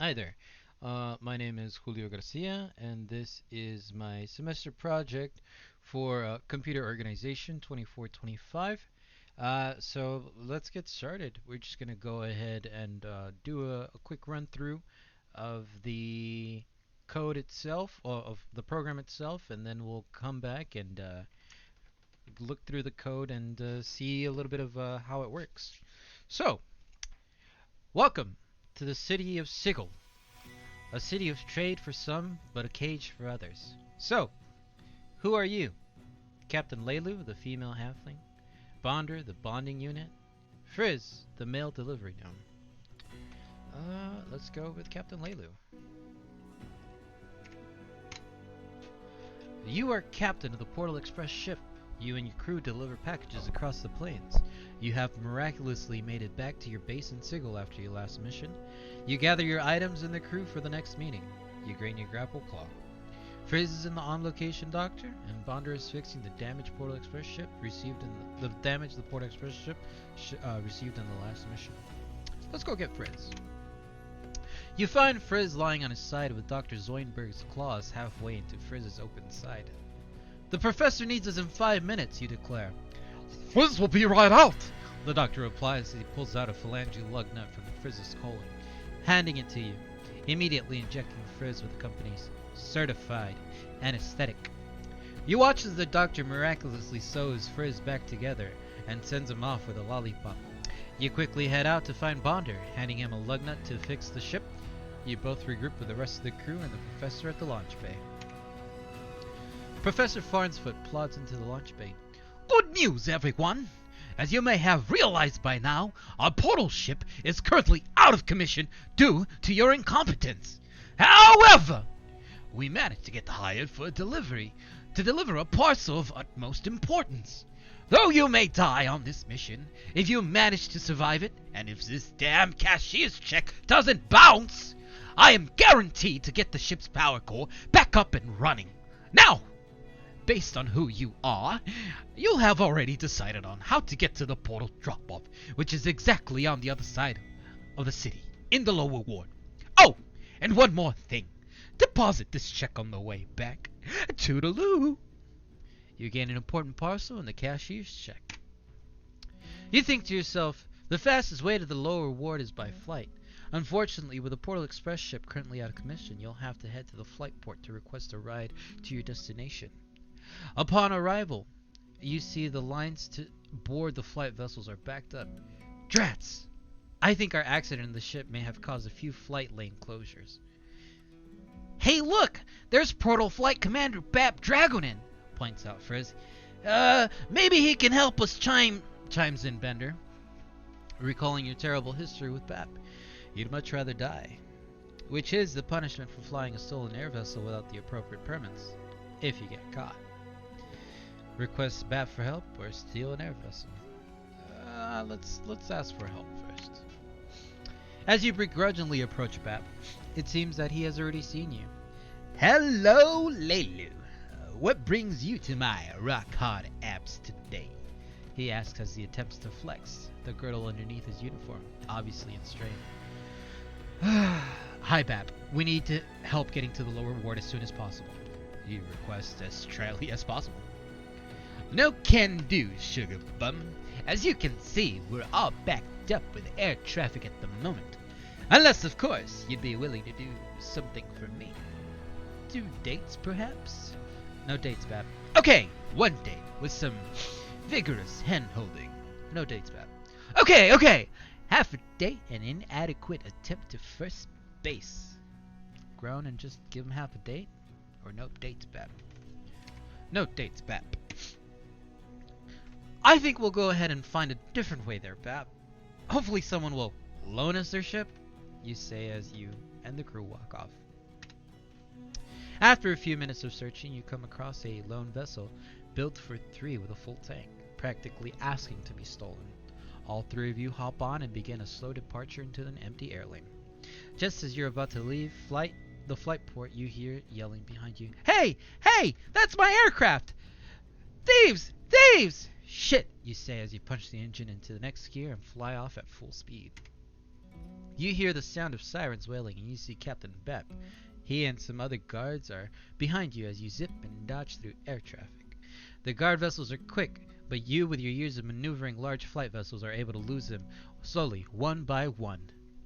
Hi there. My name is Julio Garcia, and this is my semester project for Computer Organization 2425. So let's get started. We're just going to go ahead and do a quick run through of the code itself, or of the program itself, and then we'll come back and look through the code and see a little bit of how it works. So, welcome to the city of Sigil. A city of trade for some, but a cage for others. So, who are you? Captain Leilu, the female halfling. Bonder, the bonding unit. Frizz, the male delivery gnome. Let's go with Captain Leilu. You are captain of the Portal Express ship. You and your crew deliver packages across the plains. You have miraculously made it back to your base in Sigil after your last mission. You gather your items and the crew for the next meeting. You gain your grapple claw. Frizz is in the on-location doctor, and Bonder is fixing the damaged Portal Express ship received in the damage the Portal Express ship received in the last mission. Let's go get Frizz. You find Frizz lying on his side with Dr. Zoinberg's claws halfway into Frizz's open side. The professor needs us in 5 minutes, you declare. Frizz will be right out, The doctor replies as he pulls out a phalange lug nut from Frizz's colon, handing it to you, immediately injecting Frizz with the company's certified anesthetic. You watch as the doctor miraculously sews Frizz back together and sends him off with a lollipop. You quickly head out to find Bonder, handing him a lug nut to fix the ship. You both regroup with the rest of the crew and the professor at the launch bay. Professor Farnsfoot plods into the launch bay. Good news, everyone! As you may have realized by now, our portal ship is currently out of commission due to your incompetence. However, we managed to get hired for a delivery to deliver a parcel of utmost importance. Though you may die on this mission, if you manage to survive it, and if this damn cashier's check doesn't bounce, I am guaranteed to get the ship's power core back up and running. Now, based on who you are, you'll have already decided on how to get to the portal drop-off, which is exactly on the other side of the city, in the lower ward. Oh, and one more thing. Deposit this check on the way back. Toodaloo! You gain an important parcel and the cashier's check. You think to yourself, the fastest way to the lower ward is by flight. Unfortunately, with the Portal Express ship currently out of commission, you'll have to head to the flight port to request a ride to your destination. Upon arrival, you see the lines to board the flight vessels are backed up. Drats! I think our accident in the ship may have caused a few flight lane closures. Hey, look! There's Portal Flight Commander Bap Dragonin, points out Frizz. Maybe he can help us Chimes in Bender, recalling your terrible history with Bap. You'd much rather die. Which is the punishment for flying a stolen air vessel without the appropriate permits, if you get caught. Request Bap for help or steal an air vessel. Let's ask for help first. As you begrudgingly approach Bap, it seems that he has already seen you. Hello, Leilu. What brings you to my rock-hard abs today? He asks as he attempts to flex the girdle underneath his uniform, obviously in strain. Hi, Bap. We need to help getting to the lower ward as soon as possible. You request as traily as possible. No can do, sugar bum. As you can see, we're all backed up with air traffic at the moment. Unless, of course, you'd be willing to do something for me. 2 dates, perhaps? No dates, Bap. Okay, 1 date with some vigorous hand-holding. No dates, Bap. Okay. Half a date, an inadequate attempt to first base. Groan and just give him half a date? Or no dates, Bap? No dates, Bap. I think we'll go ahead and find a different way there, Bap. Hopefully someone will loan us their ship, you say as you and the crew walk off. After a few minutes of searching, you come across a lone vessel built for 3 with a full tank, practically asking to be stolen. All 3 of you hop on and begin a slow departure into an empty air lane. Just as you're about to leave the flight port, you hear yelling behind you. Hey! That's my aircraft! Thieves! Shit, you say as you punch the engine into the next gear and fly off at full speed. You hear the sound of sirens wailing, and you see Captain Bep. He and some other guards are behind you as you zip and dodge through air traffic. The guard vessels are quick, but you, with your years of maneuvering large flight vessels, are able to lose them slowly, one by one.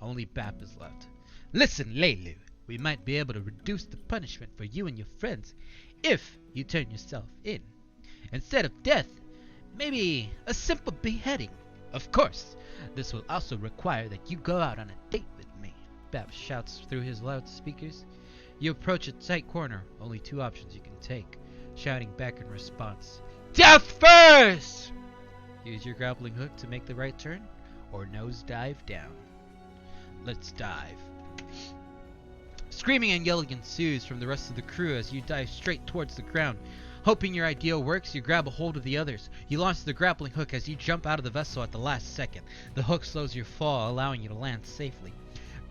Only Bap is left. Listen, Leilu, we might be able to reduce the punishment for you and your friends if you turn yourself in. Instead of death, maybe a simple beheading. Of course, this will also require that you go out on a date with me. Bap shouts through his loudspeakers. You approach a tight corner, only two options you can take, shouting back in response. Death first! Use your grappling hook to make the right turn, or nose dive down. Let's dive. Screaming and yelling ensues from the rest of the crew as you dive straight towards the ground. Hoping your idea works, you grab a hold of the others. You launch the grappling hook as you jump out of the vessel at the last second. The hook slows your fall, allowing you to land safely.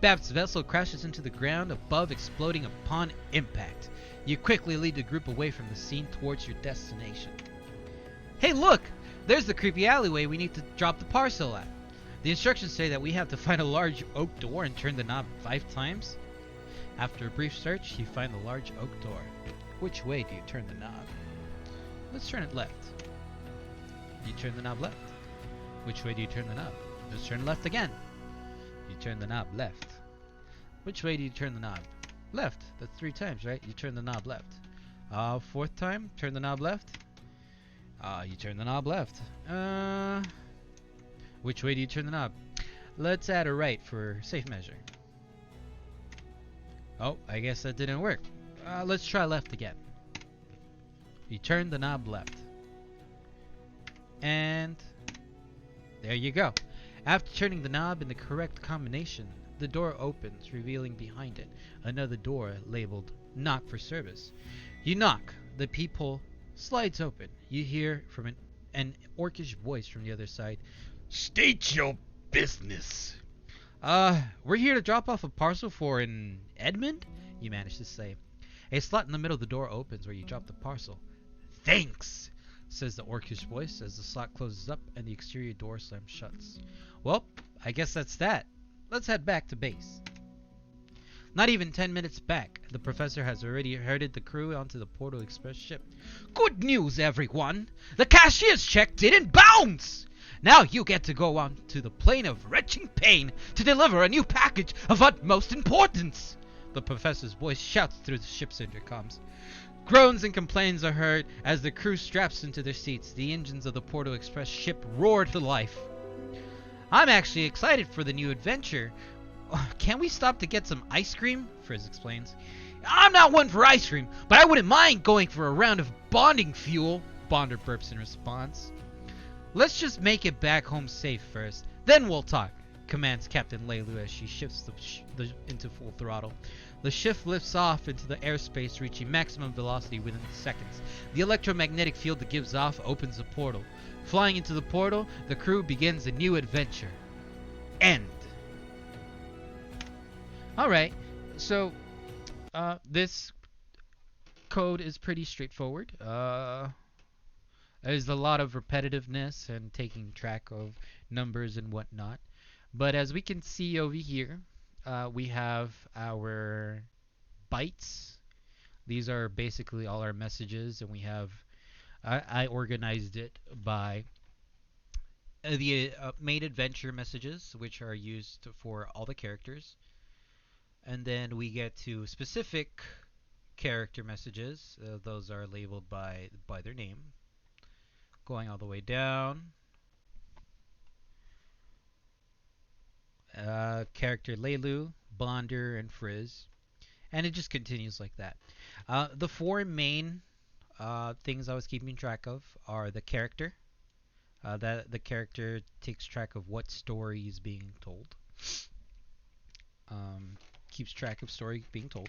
Bap's vessel crashes into the ground above, exploding upon impact. You quickly lead the group away from the scene towards your destination. Hey, look! There's the creepy alleyway we need to drop the parcel at. The instructions say that we have to find a large oak door and turn the knob 5 times. After a brief search, you find the large oak door. Which way do you turn the knob? Let's turn it left. You turn the knob left. Which way do you turn the knob? Let's turn left again. You turn the knob left. Which way do you turn the knob? Left. That's 3 times, right? You turn the knob left. 4th time, turn the knob left. You turn the knob left. Which way do you turn the knob? Let's add a right for safe measure. Oh, I guess that didn't work. Let's try left again. You turn the knob left. And there you go. After turning the knob in the correct combination, the door opens, revealing behind it another door labeled Knock for Service. You knock. The peephole slides open. You hear from an orcish voice from the other side. State your business. We're here to drop off a parcel for an Edmund? You manage to say. A slot in the middle of the door opens where you drop the parcel. Thanks, says the orcish voice as the slot closes up and the exterior door slams shut. Well, I guess that's that. Let's head back to base. Not even 10 minutes back, the professor has already herded the crew onto the Portal Express ship. Good news, everyone! The cashier's check didn't bounce! Now you get to go on to the plane of retching pain to deliver a new package of utmost importance! The professor's voice shouts through the ship's intercoms. Groans and complaints are heard as the crew straps into their seats. The engines of the Portal Express ship roar to life. I'm actually excited for the new adventure. Can we stop to get some ice cream? Frizz explains. I'm not one for ice cream, but I wouldn't mind going for a round of bonding fuel. Bonder burps in response. Let's just make it back home safe first, then we'll talk, commands Captain Leilu as she shifts into full throttle. The ship lifts off into the airspace, reaching maximum velocity within seconds. The electromagnetic field that gives off opens the portal. Flying into the portal, the crew begins a new adventure. End. Alright, so this code is pretty straightforward. There's a lot of repetitiveness and taking track of numbers and whatnot. But as we can see over here, we have our bytes. These are basically all our messages, and we have I organized it by the main adventure messages, which are used for all the characters. And then we get to specific character messages. Those are labeled by their name. Going all the way down. Character Leilu, Bonder, and Frizz. And it just continues like that. The 4 main things I was keeping track of are the character. That the character takes track of what story is being told. Keeps track of story being told.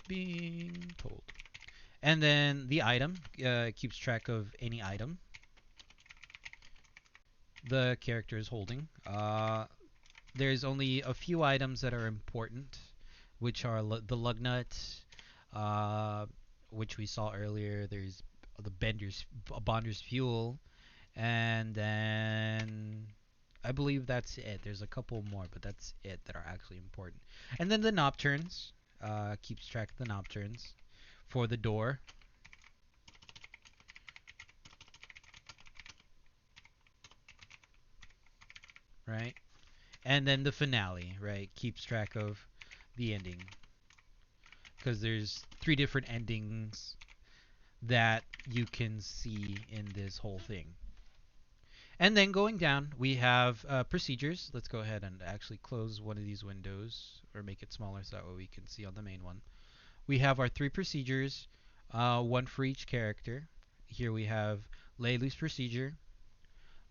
Being told. And then the item keeps track of any item the character is holding. There's only a few items that are important, which are the lug nut, which we saw earlier. There's the Bonder's fuel, And then I believe that's it. There's a couple more, but that's it that are actually important. And then the nocturnes keeps track of the nocturnes for the door, right? And then the finale, right? Keeps track of the ending because there's three different endings that you can see in this whole thing. And then going down, we have procedures. Let's go ahead and actually close one of these windows or make it smaller so that way we can see on the main one. We have our three procedures, one for each character. Here we have Leilu's procedure,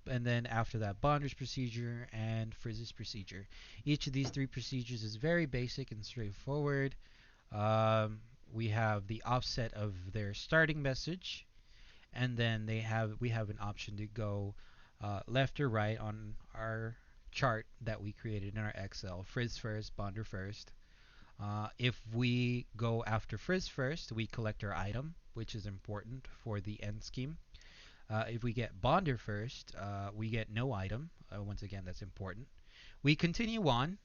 and then after that, Bonder's procedure and Frizz's procedure. Each of these three procedures is very basic and straightforward. Um, we have the offset of their starting message, and then we have an option to go left or right on our chart that we created in our Excel. Frizz first, Bonder first. If we go after Frizz first, we collect our item, which is important for the end scheme. If we get Bonder first, we get no item. Once again, that's important. We continue on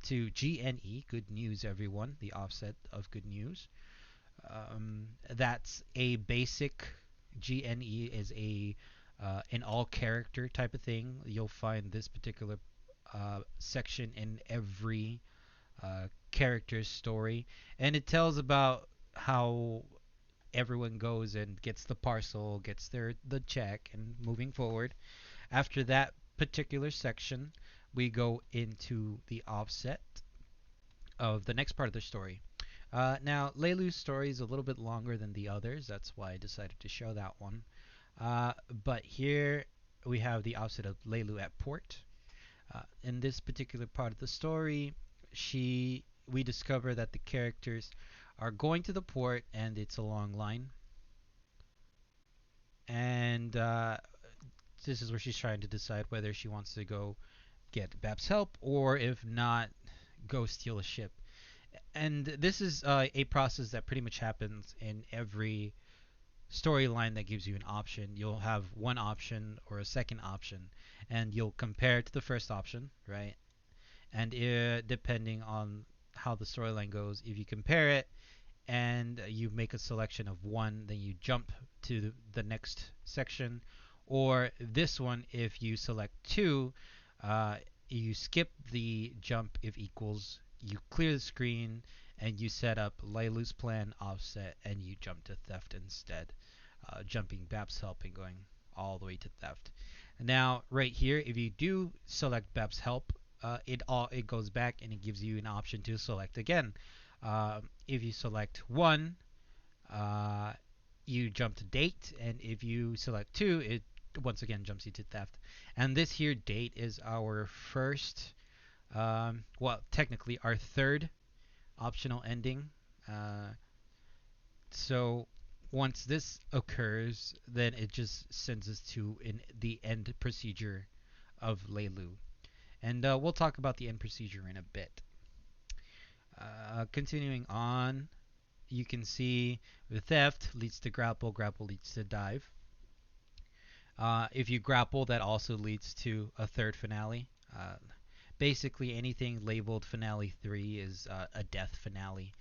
to GNE, good news, everyone, the offset of good news. That's a basic GNE is a an all character type of thing. You'll find this particular section in every character's story, and it tells about how everyone goes and gets the parcel, gets the check, and moving forward. After that particular section, we go into the offset of the next part of the story. Now, Leilu's story is a little bit longer than the others. That's why I decided to show that one. But here we have the offset of Leilu at port. In this particular part of the story, we discover that the characters are going to the port, and it's a long line. And this is where she's trying to decide whether she wants to go get Bab's help, or if not, go steal a ship. And this is a process that pretty much happens in every storyline that gives you an option. You'll have one option or a second option, and you'll compare it to the first option, right? And depending on how the storyline goes, if you compare it and you make a selection of one, then you jump to the next section. Or this one, if you select two, you skip the jump if equals, you clear the screen, and you set up Leilu's plan offset, and you jump to theft instead, jumping Bab's help and going all the way to theft. Now, right here, if you do select Bab's help, it goes back and it gives you an option to select again. If you select one, uh, you jump to date, and if you select two, it once again jumps you to theft. And this here date is our first, well, technically our third optional ending. So once this occurs, then it just sends us to the end procedure of Leilu. And we'll talk about the end procedure in a bit. Continuing on, you can see the theft leads to grapple, grapple leads to dive. If you grapple, that also leads to a third finale. Basically, anything labeled finale 3 is a death finale.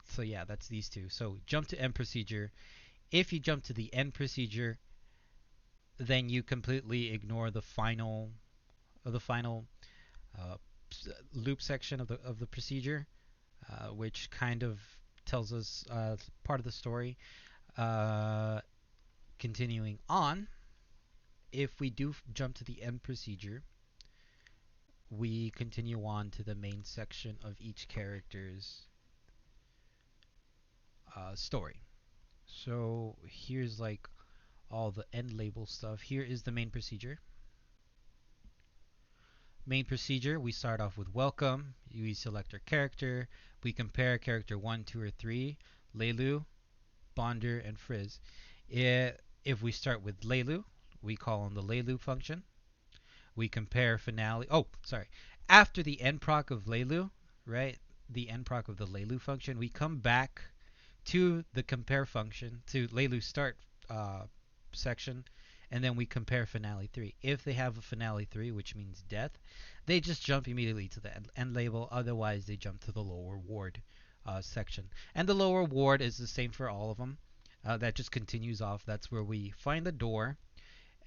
So yeah, that's these two. So jump to end procedure. If you jump to the end procedure, then you completely ignore the final uh, loop section of the procedure, which kind of tells us part of the story. Uh, Continuing on, if we do jump to the end procedure, we continue on to the main section of each character's story. So here's like all the end label stuff. Here is the main procedure. Main procedure, we start off with welcome. We select our character. We compare character 1, 2, or 3, Leilu, Bonder, and Frizz. If we start with Leilu, we call on the Leilu function. We compare finale. Oh, sorry. After the end proc of Leilu, right? The end proc of the Leilu function, we come back to the compare function, to Leilu start uh, section, and then we compare finale 3. If they have a finale 3, which means death, they just jump immediately to the end label. Otherwise, they jump to the lower ward section. And the lower ward is the same for all of them. That just continues off. That's where we find the door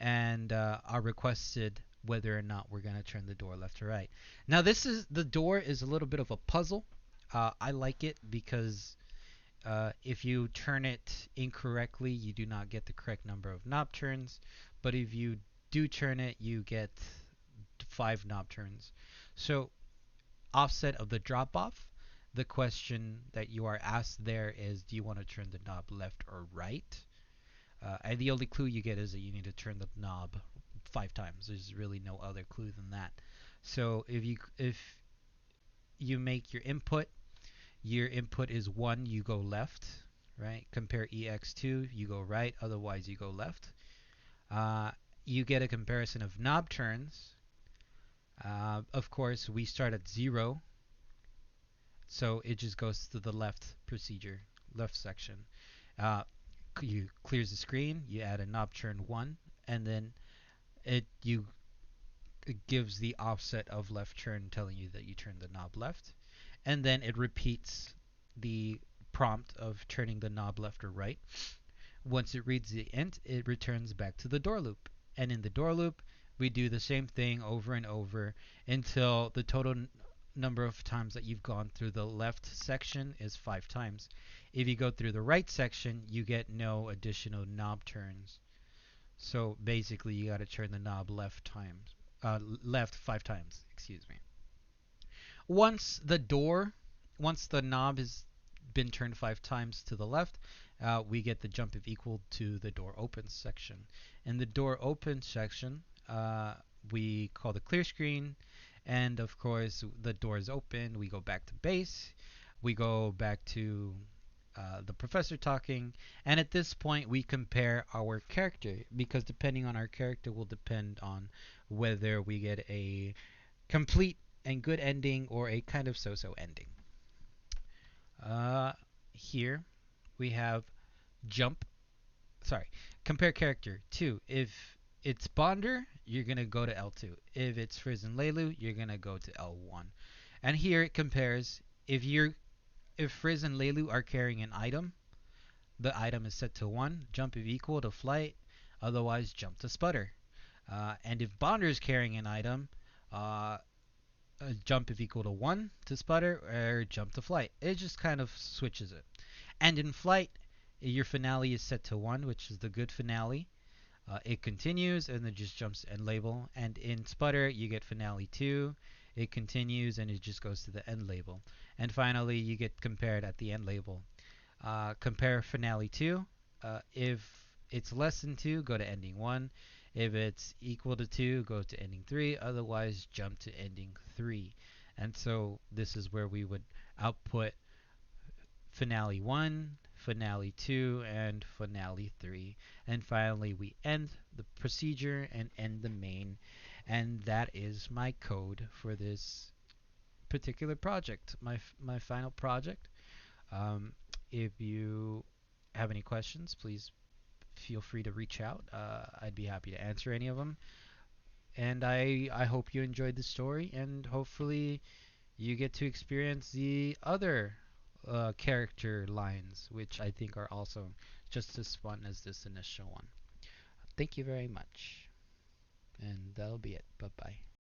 and are requested whether or not we're going to turn the door left or right. Now, the door is a little bit of a puzzle. I like it because if you turn it incorrectly, you do not get the correct number of knob turns. But if you do turn it, you get 5 knob turns. So, offset of the drop off, the question that you are asked there is, do you want to turn the knob left or right? And the only clue you get is that you need to turn the knob 5 times. There's really no other clue than that. So if you make your input is 1, you go left, right? Compare EX2, you go right, otherwise you go left. You get a comparison of knob turns. Of course, we start at 0, so it just goes to the left procedure, left section. Uh, you clears the screen, you add a knob turn 1, and then it gives the offset of left turn telling you that you turn the knob left, and then it repeats the prompt of turning the knob left or right. Once it reads the end, it returns back to the door loop. And in the door loop, we do the same thing over and over until the total number of times that you've gone through the left section is 5 times. If you go through the right section, you get no additional knob turns. So basically, you got to turn the knob left 5 times. Excuse me. Once the door, once the knob has been turned 5 times to the left, we get the jump if equal to the door open section. In the door open section, we call the clear screen, and of course the door is open. We go back to base. We go back to the professor talking, and at this point we compare our character, because depending on our character will depend on whether we get a complete and good ending or a kind of so-so ending. Uh, Here we have jump. Sorry, compare character. 2. If it's Bonder, you're gonna go to L2. If it's Frizz and Leilu, you're gonna go to L1. And here it compares. If Frizz and Leilu are carrying an item, the item is set to 1. Jump if equal to flight. Otherwise, jump to sputter. And if Bonder is carrying an item, jump if equal to 1 to sputter, or jump to flight. It just kind of switches it. And in flight, your finale is set to 1, which is the good finale. It continues and then just jumps to end label. And in sputter, you get finale 2. It continues and it just goes to the end label. And finally, you get compared at the end label. Compare finale 2. If it's less than 2, go to ending 1. If it's equal to 2, go to ending 3. Otherwise, jump to ending 3. And so this is where we would output finale 1, finale 2, and finale 3. And finally, we end the procedure and end the main. And that is my code for this particular project, my final project. If you have any questions, please feel free to reach out. I'd be happy to answer any of them. And I hope you enjoyed the story, and hopefully you get to experience the other character lines, which I think are also just as fun as this initial one. Thank you very much. And that'll be it. Bye bye.